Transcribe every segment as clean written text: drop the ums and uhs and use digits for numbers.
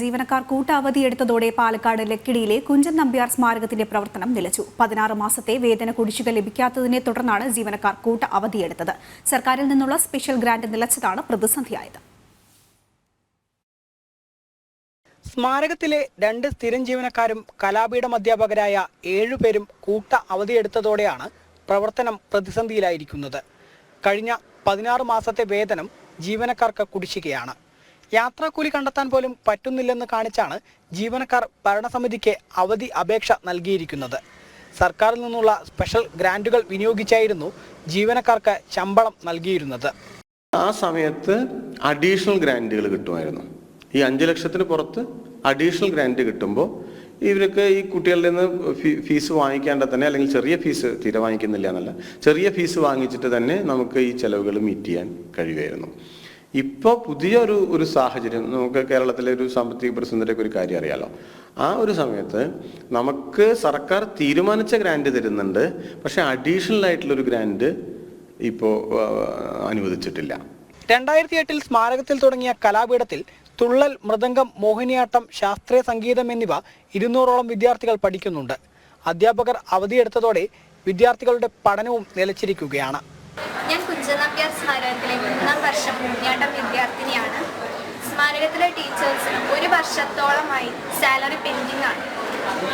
ജീവനക്കാർ കൂട്ടവധിയെടുത്തതോടെ പാലക്കാട് ലക്കിടിയിലെ കുഞ്ചൻ നമ്പ്യാർ സ്മാരകത്തിന്റെ പ്രവർത്തനം നിലച്ചു. 16 മാസത്തെ വേതന കുടിശ്ശിക ലഭിക്കാത്തതിനെ തുടർന്നാണ് ജീവനക്കാർ കൂട്ട അവധിയെടുത്തത്. സർക്കാരിൽ നിന്നുള്ള സ്പെഷ്യൽ ഗ്രാന്റ് നിലച്ചതാണ് പ്രതിസന്ധിയായത്. സ്മാരകത്തിലെ 2 സ്ഥിരം ജീവനക്കാരും കലാപീഠം അധ്യാപകരായ 7 പേരും കൂട്ട അവധിയെടുത്തതോടെയാണ് പ്രവർത്തനം പ്രതിസന്ധിയിലായിരിക്കുന്നത്. കഴിഞ്ഞ 16 മാസത്തെ വേതനം ജീവനക്കാർക്ക് കുടിശ്ശികയാണ്. യാത്രാക്കൂലി കണ്ടെത്താൻ പോലും പറ്റുന്നില്ലെന്ന് കാണിച്ചാണ് ജീവനക്കാർ ഭരണസമിതിക്ക് അവധി അപേക്ഷ നൽകിയിരിക്കുന്നത്. സർക്കാരിൽ നിന്നുള്ള സ്പെഷ്യൽ ഗ്രാന്റുകൾ വിനിയോഗിച്ചായിരുന്നു ജീവനക്കാർക്ക് ശമ്പളം നൽകിയിരുന്നത്. ആ സമയത്ത് അഡീഷണൽ ഗ്രാന്റുകൾ കിട്ടുമായിരുന്നു. ഈ 5 ലക്ഷത്തിന് പുറത്ത് അഡീഷണൽ ഗ്രാന്റ് കിട്ടുമ്പോൾ ഇവർക്ക് ഈ കുട്ടികളുടെ നിന്ന് ഫീസ് വാങ്ങിക്കാണ്ട് തന്നെ, അല്ലെങ്കിൽ ചെറിയ ഫീസ് തീരെ വാങ്ങിക്കുന്നില്ല എന്നല്ല, ചെറിയ ഫീസ് വാങ്ങിച്ചിട്ട് തന്നെ നമുക്ക് ഈ ചെലവുകൾ മീറ്റ് ചെയ്യാൻ കഴിയുമായിരുന്നു. ഇപ്പോൾ പുതിയൊരു സാഹചര്യം, നമുക്ക് കേരളത്തിലെ ഒരു സാമ്പത്തിക പ്രതിസന്ധിയുടെ ഒരു കാര്യം അറിയാലോ. ആ ഒരു സമയത്ത് നമുക്ക് സർക്കാർ തീരുമാനിച്ച ഗ്രാന്റ് തരുന്നുണ്ട്, പക്ഷെ അഡീഷണൽ ആയിട്ടുള്ളൊരു ഗ്രാന്റ് ഇപ്പോൾ അനുവദിച്ചിട്ടില്ല. 2008 സ്മാരകത്തിൽ തുടങ്ങിയ കലാപീഠത്തിൽ തുള്ളൽ, മൃദംഗം, മോഹിനിയാട്ടം, ശാസ്ത്രീയ സംഗീതം എന്നിവ 200ഓളം വിദ്യാർത്ഥികൾ പഠിക്കുന്നുണ്ട്. അധ്യാപകർ അവധിയെടുത്തതോടെ വിദ്യാർത്ഥികളുടെ പഠനവും നിലച്ചിരിക്കുകയാണ്. ഞാൻ കുഞ്ചൻ നമ്പ്യാർ സ്മാരകത്തിലെ 3ാം വർഷം മോഹിനിയാട്ടം വിദ്യാർത്ഥിനിയാണ്. സ്മാരകത്തിലെ ടീച്ചേഴ്സിന് 1 വർഷത്തോളമായി സാലറി പെൻഡിങ് ആണ്.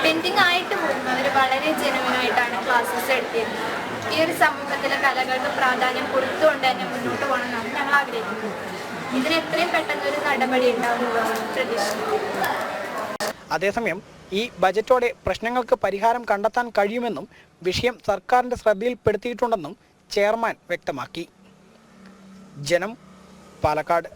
പെൻഡിങ് ആയിട്ട് പോകുന്നവർ വളരെ ജെനുവിനായിട്ടാണ് ക്ലാസ്സസ് എടുത്തിരുന്നത്. ഈ ഒരു സമൂഹത്തിലെ കലകൾക്ക് പ്രാധാന്യം കൊടുത്തുകൊണ്ട് തന്നെ മുന്നോട്ട് പോകണമെന്നാണ് ഞങ്ങൾ ആഗ്രഹിക്കുന്നത്. ഇതിന് എത്രയും പെട്ടെന്ന് ഒരു നടപടി ഉണ്ടാവുമെന്ന് പ്രതീക്ഷിക്കുന്നു. അതേസമയം ഈ ബജറ്റോടെ പ്രശ്നങ്ങൾക്ക് പരിഹാരം കണ്ടെത്താൻ കഴിയുമെന്നും വിഷയം സർക്കാരിന്റെ ശ്രദ്ധയിൽപ്പെടുത്തിയിട്ടുണ്ടെന്നും ചെയർമാൻ വ്യക്തമാക്കി. ജനം, പാലക്കാട്.